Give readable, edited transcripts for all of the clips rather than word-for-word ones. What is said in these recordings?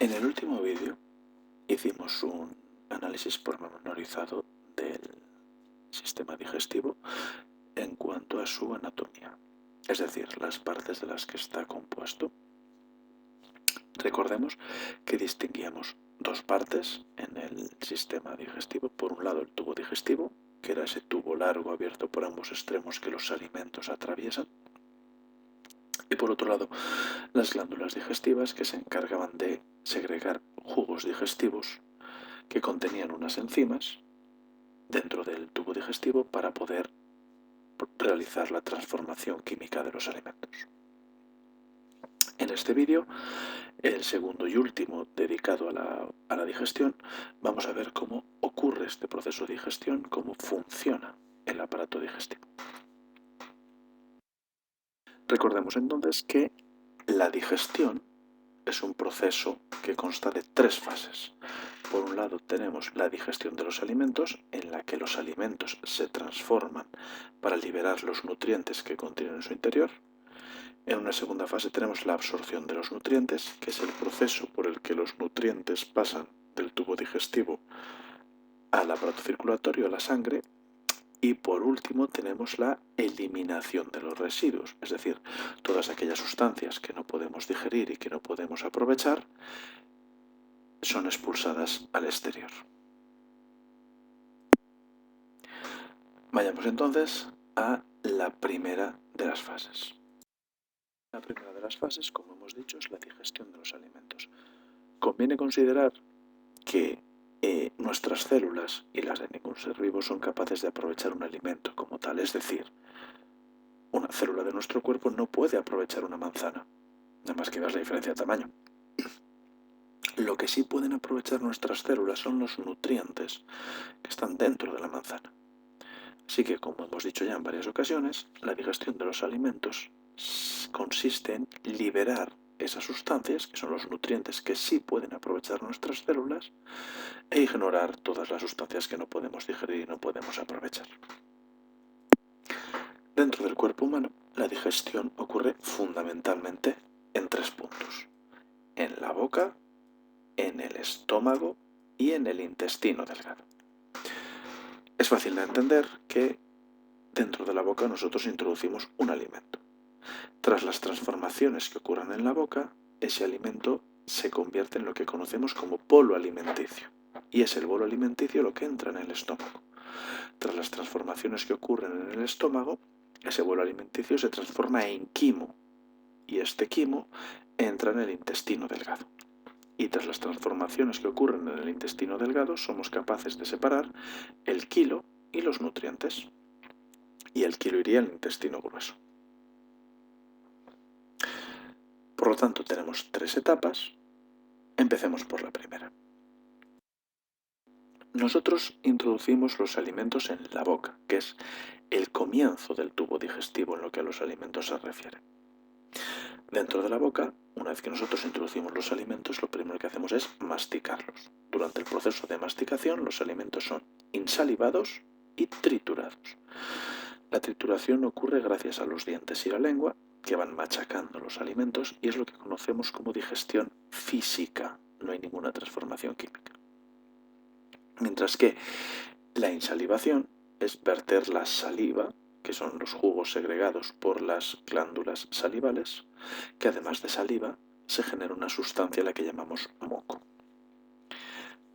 En el último vídeo hicimos un análisis pormenorizado del sistema digestivo en cuanto a su anatomía, es decir, las partes de las que está compuesto. Recordemos que distinguíamos dos partes en el sistema digestivo. Por un lado, el tubo digestivo, que era ese tubo largo abierto por ambos extremos que los alimentos atraviesan. Y por otro lado, las glándulas digestivas, que se encargaban de segregar jugos digestivos que contenían unas enzimas dentro del tubo digestivo para poder realizar la transformación química de los alimentos. En este vídeo, el segundo y último dedicado a la digestión, vamos a ver cómo ocurre este proceso de digestión, cómo funciona el aparato digestivo. Recordemos entonces que la digestión es un proceso que consta de tres fases. Por un lado tenemos la digestión de los alimentos, en la que los alimentos se transforman para liberar los nutrientes que contienen en su interior. En una segunda fase tenemos la absorción de los nutrientes, que es el proceso por el que los nutrientes pasan del tubo digestivo al aparato circulatorio, a la sangre. Y por último tenemos la eliminación de los residuos, es decir, todas aquellas sustancias que no podemos digerir y que no podemos aprovechar son expulsadas al exterior. Vayamos entonces a la primera de las fases. La primera de las fases, como hemos dicho, es la digestión de los alimentos. Conviene considerar que nuestras células y las de ningún ser vivo son capaces de aprovechar un alimento como tal, es decir, una célula de nuestro cuerpo no puede aprovechar una manzana, nada más que veas la diferencia de tamaño. Lo que sí pueden aprovechar nuestras células son los nutrientes que están dentro de la manzana. Así que, como hemos dicho ya en varias ocasiones, la digestión de los alimentos consiste en liberar esas sustancias, que son los nutrientes que sí pueden aprovechar nuestras células, e ignorar todas las sustancias que no podemos digerir y no podemos aprovechar. Dentro del cuerpo humano, la digestión ocurre fundamentalmente en tres puntos: en la boca, en el estómago y en el intestino delgado. Es fácil de entender que dentro de la boca nosotros introducimos un alimento. Tras las transformaciones que ocurran en la boca, ese alimento se convierte en lo que conocemos como bolo alimenticio, y es el bolo alimenticio lo que entra en el estómago. Tras las transformaciones que ocurren en el estómago, ese bolo alimenticio se transforma en quimo, y este quimo entra en el intestino delgado. Y tras las transformaciones que ocurren en el intestino delgado, somos capaces de separar el quilo y los nutrientes. Y el quilo iría al intestino grueso. Por lo tanto, tenemos tres etapas. Empecemos por la primera. Nosotros introducimos los alimentos en la boca, que es el comienzo del tubo digestivo en lo que a los alimentos se refiere. Dentro de la boca, una vez que nosotros introducimos los alimentos, lo primero que hacemos es masticarlos. Durante el proceso de masticación, los alimentos son insalivados y triturados. La trituración ocurre gracias a los dientes y la lengua, que van machacando los alimentos, y es lo que conocemos como digestión física. No hay ninguna transformación química. Mientras que la insalivación es verter la saliva, que son los jugos segregados por las glándulas salivales, que además de saliva se genera una sustancia a la que llamamos moco.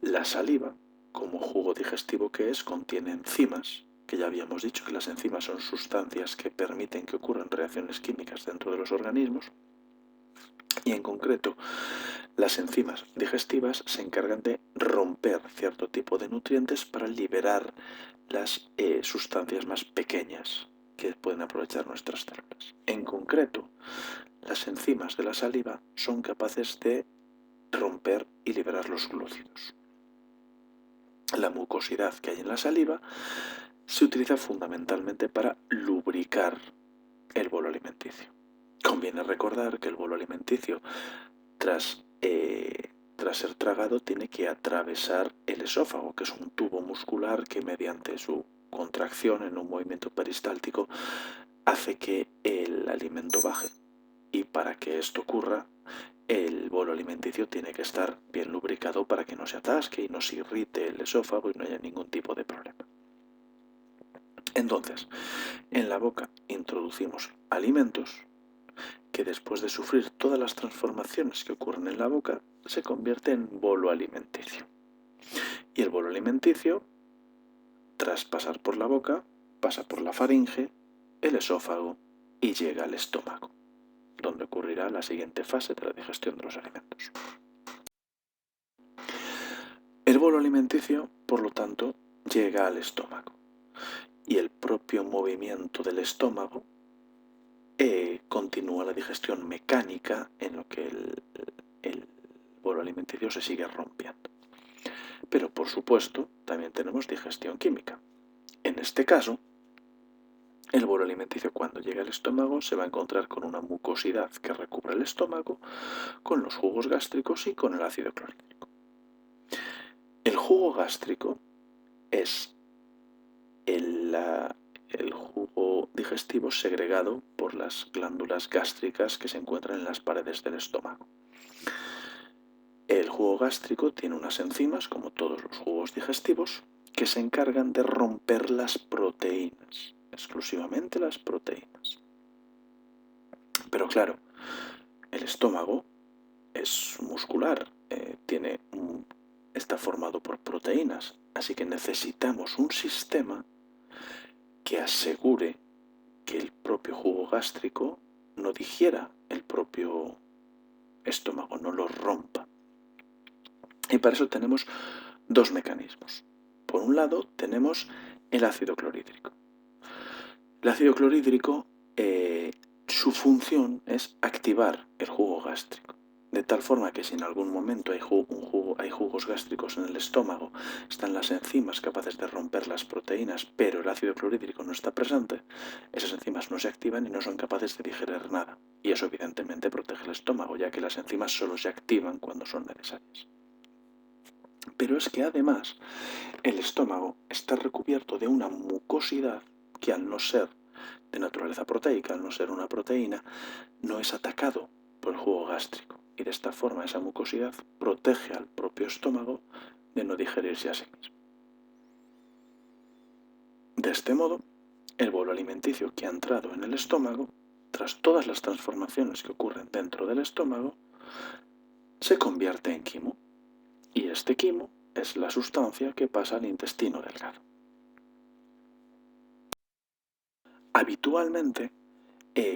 La saliva, como jugo digestivo que es, contiene enzimas, que ya habíamos dicho que las enzimas son sustancias que permiten que ocurran reacciones químicas dentro de los organismos, y en concreto las enzimas digestivas se encargan de romper cierto tipo de nutrientes para liberar las sustancias más pequeñas que pueden aprovechar nuestras células. En concreto, las enzimas de la saliva son capaces de romper y liberar los glúcidos. La mucosidad que hay en la saliva se utiliza fundamentalmente para lubricar el bolo alimenticio. Conviene recordar que el bolo alimenticio, tras ser tragado, tiene que atravesar el esófago, que es un tubo muscular que mediante su contracción en un movimiento peristáltico hace que el alimento baje. Y para que esto ocurra, el bolo alimenticio tiene que estar bien lubricado para que no se atasque y no se irrite el esófago y no haya ningún tipo de problema. Entonces, en la boca introducimos alimentos que después de sufrir todas las transformaciones que ocurren en la boca, se convierte en bolo alimenticio. Y el bolo alimenticio, tras pasar por la boca, pasa por la faringe, el esófago y llega al estómago, donde ocurrirá la siguiente fase de la digestión de los alimentos. El bolo alimenticio, por lo tanto, llega al estómago y el propio movimiento del estómago continúa la digestión mecánica en lo que el bolo alimenticio se sigue rompiendo. Pero por supuesto también tenemos digestión química. En este caso, el bolo alimenticio cuando llega al estómago se va a encontrar con una mucosidad que recubre el estómago, con los jugos gástricos y con el ácido clorhídrico. El jugo gástrico es el jugo digestivo segregado por las glándulas gástricas que se encuentran en las paredes del estómago. El jugo gástrico tiene unas enzimas, como todos los jugos digestivos, que se encargan de romper las proteínas, exclusivamente las proteínas. Pero claro, el estómago es muscular, está formado por proteínas, así que necesitamos un sistema que asegure que el propio jugo gástrico no digiera el propio estómago, no lo rompa. Y para eso tenemos dos mecanismos. Por un lado tenemos el ácido clorhídrico. El ácido clorhídrico, su función es activar el jugo gástrico, de tal forma que si en algún momento hay jugos gástricos en el estómago, están las enzimas capaces de romper las proteínas, pero el ácido clorhídrico no está presente, esas enzimas no se activan y no son capaces de digerir nada. Y eso evidentemente protege el estómago, ya que las enzimas solo se activan cuando son necesarias. Pero es que además el estómago está recubierto de una mucosidad que al no ser de naturaleza proteica, al no ser una proteína, no es atacado por el jugo gástrico. Y de esta forma esa mucosidad protege al propio estómago de no digerirse a sí mismo. De este modo, el bolo alimenticio que ha entrado en el estómago, tras todas las transformaciones que ocurren dentro del estómago, se convierte en quimo. Y este quimo es la sustancia que pasa al intestino delgado. Habitualmente,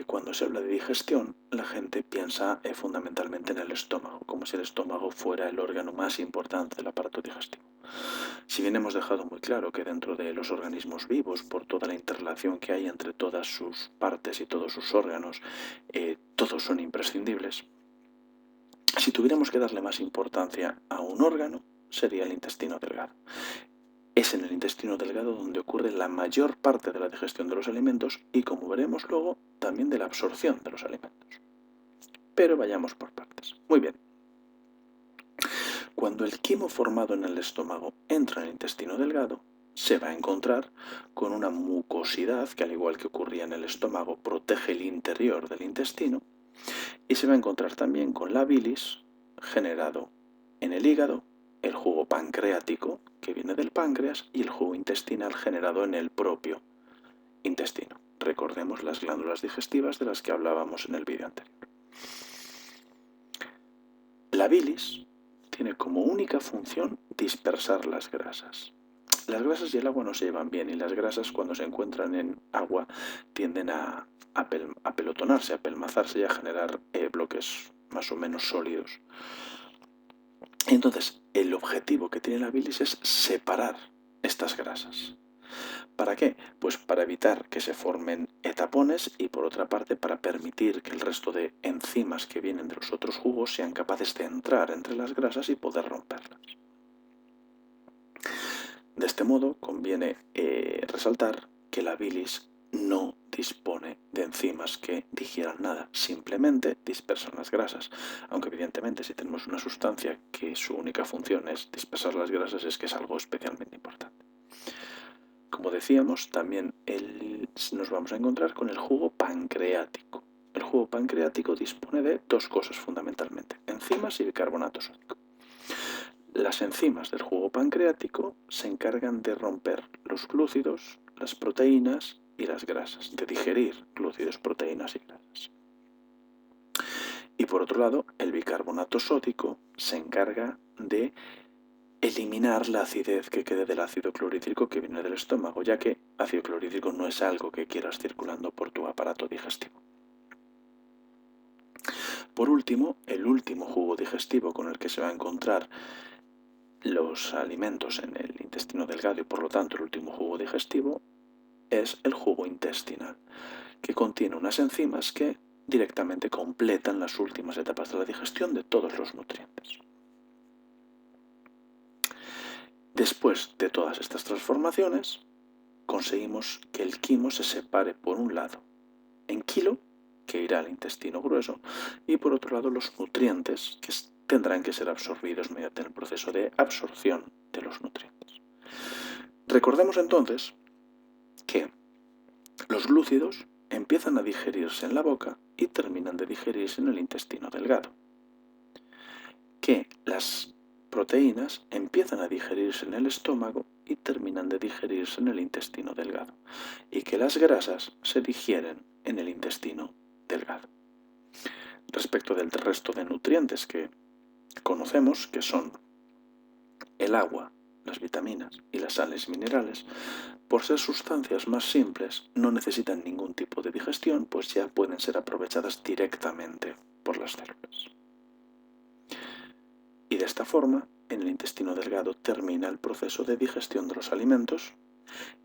cuando se habla de digestión, la gente piensa fundamentalmente en el estómago, como si el estómago fuera el órgano más importante del aparato digestivo. Si bien hemos dejado muy claro que dentro de los organismos vivos, por toda la interrelación que hay entre todas sus partes y todos sus órganos, todos son imprescindibles, si tuviéramos que darle más importancia a un órgano, sería el intestino delgado. Es en el intestino delgado donde ocurre la mayor parte de la digestión de los alimentos y, como veremos luego, también de la absorción de los alimentos. Pero vayamos por partes. Muy bien. Cuando el quimo formado en el estómago entra en el intestino delgado, se va a encontrar con una mucosidad que, al igual que ocurría en el estómago, protege el interior del intestino, y se va a encontrar también con la bilis generado en el hígado, el jugo pancreático que viene del páncreas y el jugo intestinal generado en el propio intestino. Recordemos las glándulas digestivas de las que hablábamos en el vídeo anterior. La bilis tiene como única función dispersar las grasas. Las grasas y el agua no se llevan bien y las grasas cuando se encuentran en agua tienden a apelotonarse, a apelmazarse y a generar bloques más o menos sólidos. Entonces, el objetivo que tiene la bilis es separar estas grasas. ¿Para qué? Pues para evitar que se formen etapones y por otra parte para permitir que el resto de enzimas que vienen de los otros jugos sean capaces de entrar entre las grasas y poder romperlas. De este modo conviene resaltar que la bilis no dispone de enzimas que digieran nada, simplemente dispersan las grasas, aunque evidentemente si tenemos una sustancia que su única función es dispersar las grasas es que es algo especialmente importante. Como decíamos, también nos vamos a encontrar con el jugo pancreático. El jugo pancreático dispone de dos cosas fundamentalmente: enzimas y bicarbonato sódico. Las enzimas del jugo pancreático se encargan de romper los glúcidos, las proteínas y las grasas, de digerir glúcidos, proteínas y grasas. Y por otro lado, el bicarbonato sódico se encarga de eliminar la acidez que quede del ácido clorhídrico que viene del estómago, ya que ácido clorhídrico no es algo que quieras circulando por tu aparato digestivo. Por último, el último jugo digestivo con el que se va a encontrar los alimentos en el intestino delgado y por lo tanto el último jugo digestivo es el jugo intestinal, que contiene unas enzimas que directamente completan las últimas etapas de la digestión de todos los nutrientes. Después de todas estas transformaciones, conseguimos que el quimo se separe por un lado en quilo, que irá al intestino grueso, y por otro lado los nutrientes, que tendrán que ser absorbidos mediante el proceso de absorción de los nutrientes. Recordemos entonces que los glúcidos empiezan a digerirse en la boca y terminan de digerirse en el intestino delgado. Que las proteínas empiezan a digerirse en el estómago y terminan de digerirse en el intestino delgado. Y que las grasas se digieren en el intestino delgado. Respecto del resto de nutrientes que conocemos, que son el agua, las vitaminas y las sales minerales, por ser sustancias más simples, no necesitan ningún tipo de digestión, pues ya pueden ser aprovechadas directamente por las células. Y de esta forma, en el intestino delgado termina el proceso de digestión de los alimentos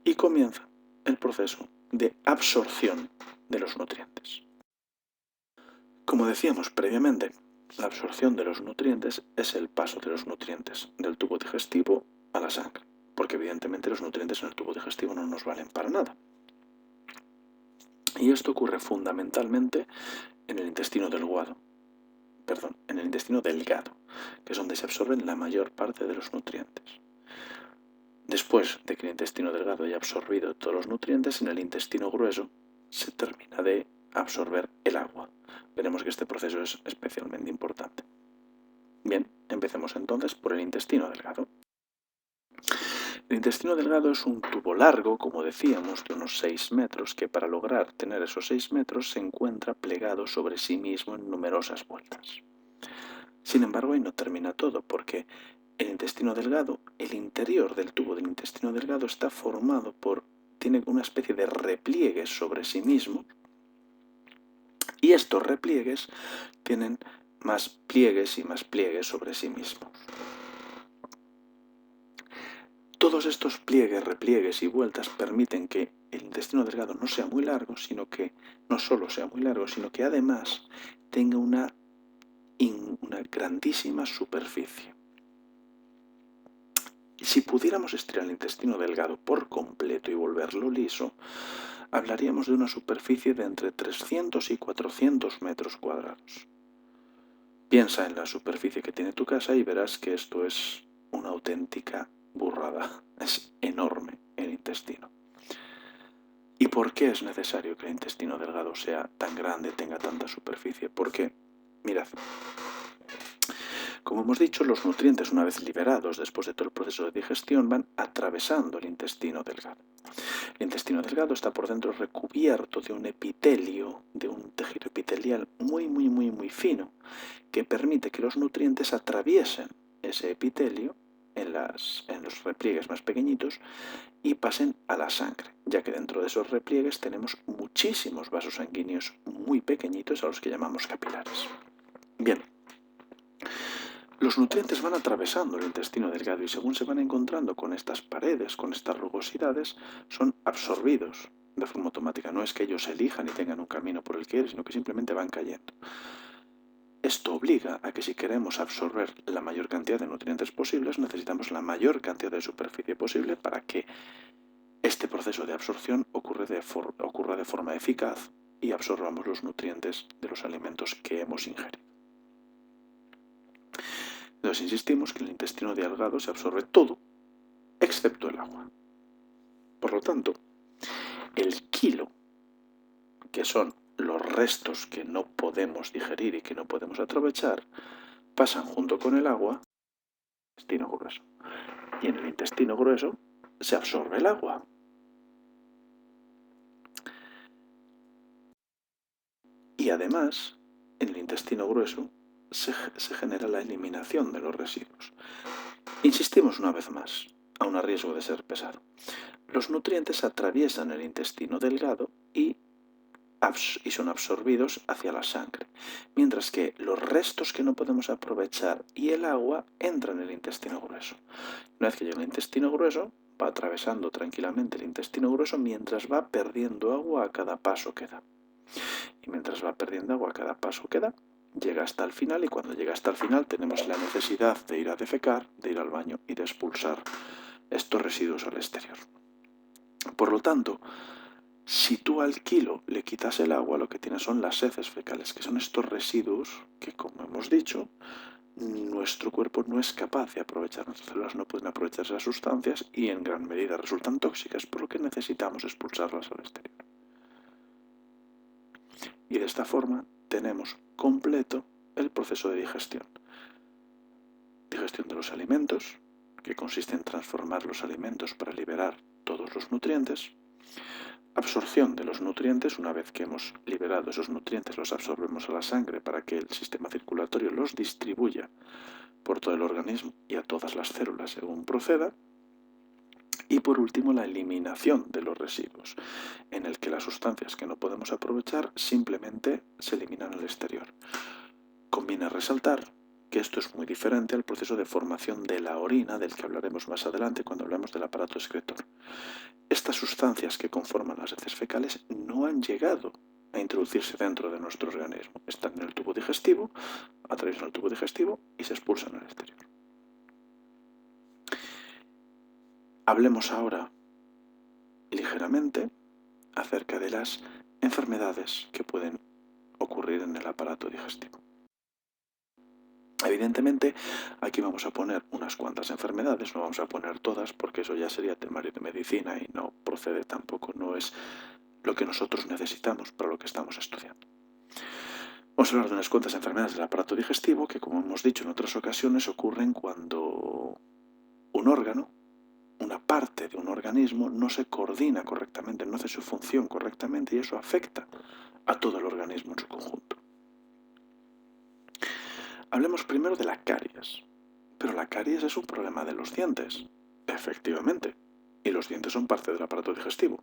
y comienza el proceso de absorción de los nutrientes. Como decíamos previamente, la absorción de los nutrientes es el paso de los nutrientes del tubo digestivo a la sangre, porque evidentemente los nutrientes en el tubo digestivo no nos valen para nada. Y esto ocurre fundamentalmente en el intestino delgado, que es donde se absorben la mayor parte de los nutrientes. Después de que el intestino delgado haya absorbido todos los nutrientes, en el intestino grueso se termina de absorber el agua. Veremos que este proceso es especialmente importante. Bien, empecemos entonces por el intestino delgado. El intestino delgado es un tubo largo, como decíamos, de unos 6 metros, que para lograr tener esos 6 metros se encuentra plegado sobre sí mismo en numerosas vueltas. Sin embargo, ahí no termina todo, porque el intestino delgado, el interior del tubo del intestino delgado está formado tiene una especie de repliegues sobre sí mismo, y estos repliegues tienen más pliegues y más pliegues sobre sí mismos. Todos estos pliegues, repliegues y vueltas permiten que el intestino delgado no sea muy largo, sino que no solo sea muy largo, sino que además tenga una grandísima superficie. Si pudiéramos estirar el intestino delgado por completo y volverlo liso, hablaríamos de una superficie de entre 300 y 400 metros cuadrados. Piensa en la superficie que tiene tu casa y verás que esto es una auténtica burrada. Es enorme el intestino. ¿Y por qué es necesario que el intestino delgado sea tan grande, tenga tanta superficie? Porque, mirad, como hemos dicho, los nutrientes, una vez liberados después de todo el proceso de digestión, van atravesando el intestino delgado. El intestino delgado está por dentro recubierto de un epitelio, de un tejido epitelial muy fino, que permite que los nutrientes atraviesen ese epitelio en los repliegues más pequeñitos y pasen a la sangre, ya que dentro de esos repliegues tenemos muchísimos vasos sanguíneos muy pequeñitos a los que llamamos capilares. Bien, los nutrientes van atravesando el intestino delgado y según se van encontrando con estas paredes, con estas rugosidades, son absorbidos de forma automática. No es que ellos elijan y tengan un camino por el que ir, sino que simplemente van cayendo. Esto obliga a que si queremos absorber la mayor cantidad de nutrientes posibles, necesitamos la mayor cantidad de superficie posible para que este proceso de absorción ocurra de forma eficaz y absorbamos los nutrientes de los alimentos que hemos ingerido. Entonces insistimos que en el intestino delgado se absorbe todo, excepto el agua. Por lo tanto, el kilo, que son los restos que no podemos digerir y que no podemos aprovechar pasan junto con el agua al intestino grueso. Y en el intestino grueso se absorbe el agua. Y además, en el intestino grueso se genera la eliminación de los residuos. Insistimos una vez más, aun a riesgo de ser pesado. Los nutrientes atraviesan el intestino delgado y son absorbidos hacia la sangre, mientras que los restos que no podemos aprovechar y el agua entran en el intestino grueso. Una vez que llega al intestino grueso, va atravesando tranquilamente el intestino grueso mientras va perdiendo agua a cada paso que da. Y mientras va perdiendo agua a cada paso que da, llega hasta el final, y cuando llega hasta el final tenemos la necesidad de ir a defecar, de ir al baño y de expulsar estos residuos al exterior. Por lo tanto, si tú al kilo le quitas el agua, lo que tienes son las heces fecales, que son estos residuos que, como hemos dicho, nuestro cuerpo no es capaz de aprovechar, nuestras células no pueden aprovechar esas sustancias y en gran medida resultan tóxicas, por lo que necesitamos expulsarlas al exterior. Y de esta forma tenemos completo el proceso de digestión. Digestión de los alimentos, que consiste en transformar los alimentos para liberar todos los nutrientes. Absorción de los nutrientes, una vez que hemos liberado esos nutrientes los absorbemos a la sangre para que el sistema circulatorio los distribuya por todo el organismo y a todas las células según proceda. Y por último, la eliminación de los residuos, en el que las sustancias que no podemos aprovechar simplemente se eliminan al exterior. Conviene resaltar que esto es muy diferente al proceso de formación de la orina, del que hablaremos más adelante cuando hablemos del aparato excretor. Estas sustancias que conforman las heces fecales no han llegado a introducirse dentro de nuestro organismo. Están en el tubo digestivo, atraviesan el tubo digestivo y se expulsan al exterior. Hablemos ahora ligeramente acerca de las enfermedades que pueden ocurrir en el aparato digestivo. Evidentemente, aquí vamos a poner unas cuantas enfermedades, no vamos a poner todas porque eso ya sería temario de medicina y no procede tampoco, no es lo que nosotros necesitamos para lo que estamos estudiando. Vamos a hablar de unas cuantas enfermedades del aparato digestivo que, como hemos dicho en otras ocasiones, ocurren cuando un órgano, una parte de un organismo, no se coordina correctamente, no hace su función correctamente y eso afecta a todo el organismo en su conjunto. Hablemos primero de la caries. Pero la caries es un problema de los dientes. Efectivamente. Y los dientes son parte del aparato digestivo.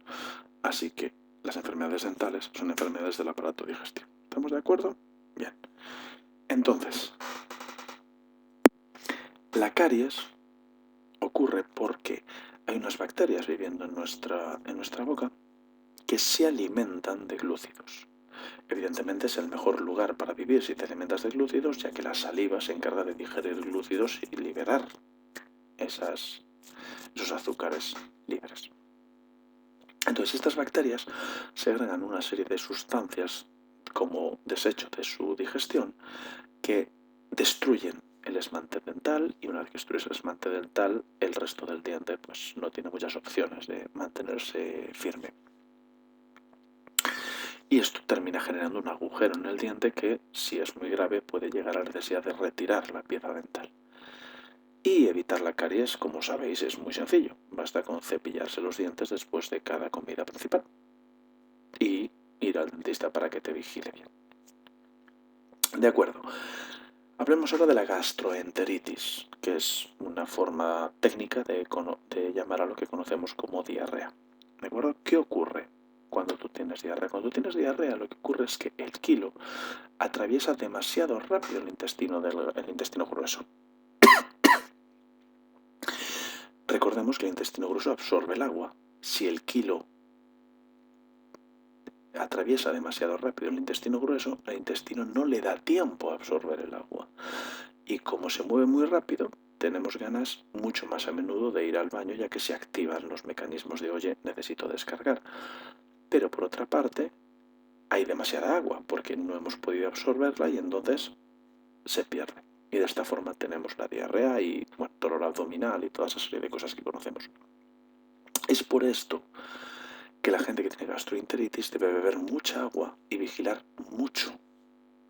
Así que las enfermedades dentales son enfermedades del aparato digestivo. ¿Estamos de acuerdo? Bien. Entonces, la caries ocurre porque hay unas bacterias viviendo en nuestra boca que se alimentan de glúcidos. Evidentemente es el mejor lugar para vivir si te alimentas de glúcidos, ya que la saliva se encarga de digerir glúcidos y liberar esos azúcares libres. Entonces estas bacterias segregan una serie de sustancias como desecho de su digestión que destruyen el esmalte dental, y una vez que destruyes el esmalte dental, el resto del diente pues no tiene muchas opciones de mantenerse firme. Y esto termina generando un agujero en el diente que, si es muy grave, puede llegar a la necesidad de retirar la pieza dental. Y evitar la caries, como sabéis, es muy sencillo. Basta con cepillarse los dientes después de cada comida principal y ir al dentista para que te vigile bien. De acuerdo. Hablemos ahora de la gastroenteritis, que es una forma técnica de llamar a lo que conocemos como diarrea. ¿De acuerdo? ¿Qué ocurre cuando tú tienes diarrea? Cuando tú tienes diarrea, lo que ocurre es que el quilo atraviesa demasiado rápido el intestino grueso. Recordemos que el intestino grueso absorbe el agua. Si el kilo atraviesa demasiado rápido el intestino grueso, el intestino no le da tiempo a absorber el agua. Y como se mueve muy rápido, tenemos ganas mucho más a menudo de ir al baño, ya que se activan los mecanismos de oye, necesito descargar. Pero por otra parte, hay demasiada agua porque no hemos podido absorberla y entonces se pierde. Y de esta forma tenemos la diarrea y dolor abdominal y toda esa serie de cosas que conocemos. Es por esto que la gente que tiene gastroenteritis debe beber mucha agua y vigilar mucho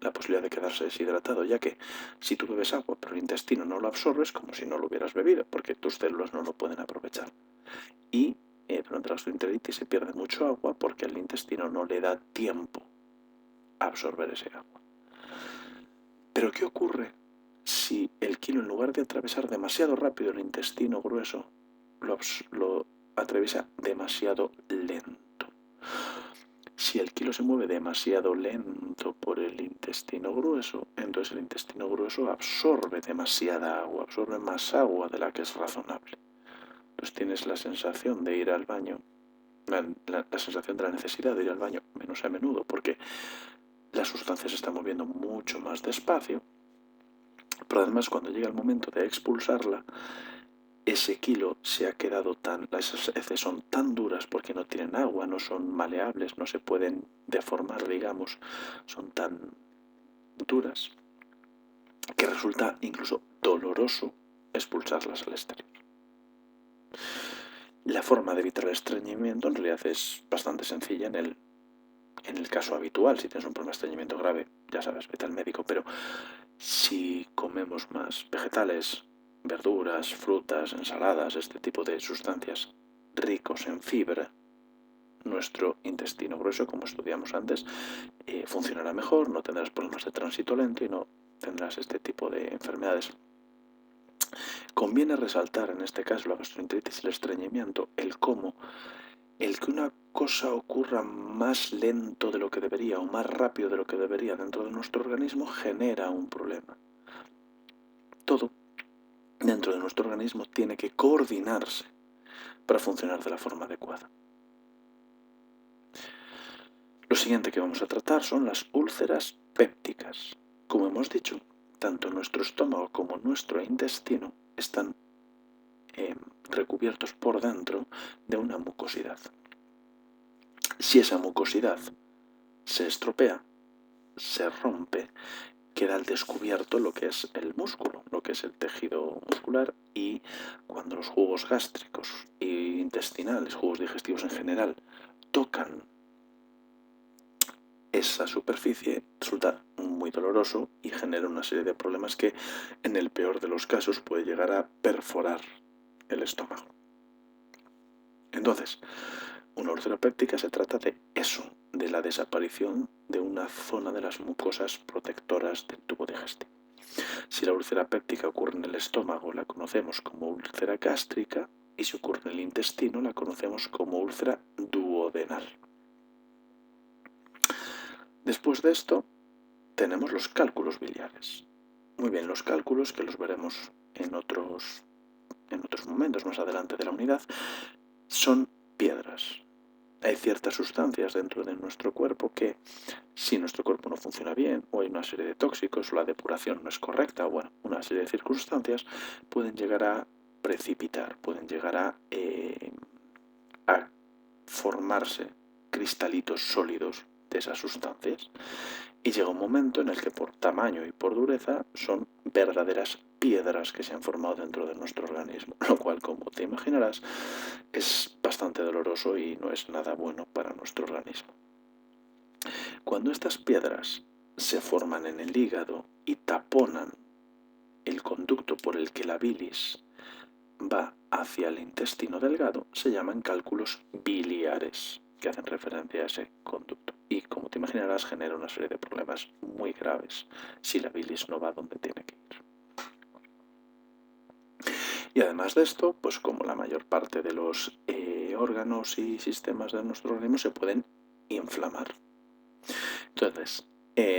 la posibilidad de quedarse deshidratado, ya que si tú bebes agua pero el intestino no lo absorbes, como si no lo hubieras bebido, porque tus células no lo pueden aprovechar. Y durante la gastroenteritis se pierde mucho agua porque el intestino no le da tiempo a absorber ese agua. Pero ¿qué ocurre si el kilo, en lugar de atravesar demasiado rápido el intestino grueso, lo atraviesa demasiado lento? Si el kilo se mueve demasiado lento por el intestino grueso, entonces el intestino grueso absorbe demasiada agua, absorbe más agua de la que es razonable. Entonces tienes la sensación de ir al baño, la sensación de la necesidad de ir al baño menos a menudo, porque la sustancia se está moviendo mucho más despacio, pero además cuando llega el momento de expulsarla, ese kilo se ha quedado esas heces son tan duras porque no tienen agua, no son maleables, no se pueden deformar, digamos, son tan duras que resulta incluso doloroso expulsarlas al exterior. La forma de evitar el estreñimiento en realidad es bastante sencilla en el caso habitual. Si tienes un problema de estreñimiento grave, ya sabes, vete al médico, pero si comemos más vegetales, verduras, frutas, ensaladas, este tipo de sustancias ricos en fibra, nuestro intestino grueso, como estudiamos antes, funcionará mejor, no tendrás problemas de tránsito lento y no tendrás este tipo de enfermedades. Conviene resaltar en este caso la gastroenteritis y el estreñimiento, el cómo el que una cosa ocurra más lento de lo que debería o más rápido de lo que debería dentro de nuestro organismo genera un problema. Todo dentro de nuestro organismo tiene que coordinarse para funcionar de la forma adecuada. Lo siguiente que vamos a tratar son las úlceras pépticas. Como hemos dicho, tanto nuestro estómago como nuestro intestino están recubiertos por dentro de una mucosidad. Si esa mucosidad se estropea, se rompe, queda al descubierto lo que es el músculo, lo que es el tejido muscular, y cuando los jugos gástricos e intestinales, jugos digestivos en general, tocan esa superficie, resulta muy doloroso y genera una serie de problemas que en el peor de los casos puede llegar a perforar el estómago. Entonces, una úlcera péptica se trata de eso, de la desaparición de una zona de las mucosas protectoras del tubo digestivo. Si la úlcera péptica ocurre en el estómago, la conocemos como úlcera gástrica, y si ocurre en el intestino, la conocemos como úlcera duodenal. Después de esto, tenemos los cálculos biliares. Muy bien, los cálculos, que los veremos en otros momentos más adelante de la unidad, son piedras. Hay ciertas sustancias dentro de nuestro cuerpo que, si nuestro cuerpo no funciona bien, o hay una serie de tóxicos, o la depuración no es correcta, o bueno, una serie de circunstancias, pueden llegar a precipitar, pueden llegar a formarse cristalitos sólidos de esas sustancias. Y llega un momento en el que por tamaño y por dureza son verdaderas piedras que se han formado dentro de nuestro organismo, lo cual, como te imaginarás, es bastante doloroso y no es nada bueno para nuestro organismo. Cuando estas piedras se forman en el hígado y taponan el conducto por el que la bilis va hacia el intestino delgado, se llaman cálculos biliares, que hacen referencia a ese conducto. Y como te imaginarás, genera una serie de problemas muy graves si la bilis no va donde tiene que ir. Y además de esto, pues como la mayor parte de los órganos y sistemas de nuestro organismo se pueden inflamar. Entonces,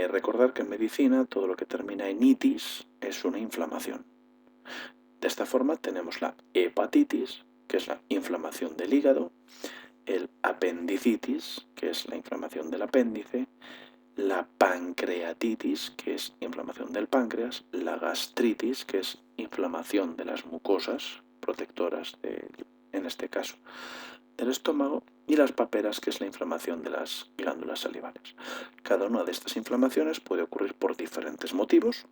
recordar que en medicina todo lo que termina en itis es una inflamación. De esta forma tenemos la hepatitis, que es la inflamación del hígado, el apendicitis, que es la inflamación del apéndice, la pancreatitis, que es inflamación del páncreas, la gastritis, que es inflamación de las mucosas protectoras, en este caso, del estómago, y las paperas, que es la inflamación de las glándulas salivales. Cada una de estas inflamaciones puede ocurrir por diferentes motivos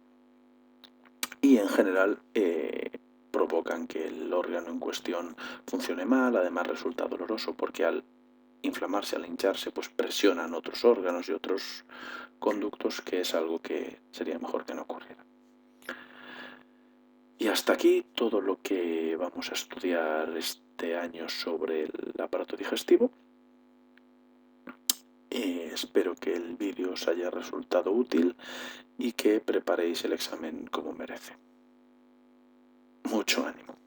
y en general provocan que el órgano en cuestión funcione mal, además resulta doloroso porque al inflamarse, al hincharse, pues presionan otros órganos y otros conductos, que es algo que sería mejor que no ocurriera. Y hasta aquí todo lo que vamos a estudiar este año sobre el aparato digestivo. Espero que el vídeo os haya resultado útil y que preparéis el examen como merece. Mucho ánimo.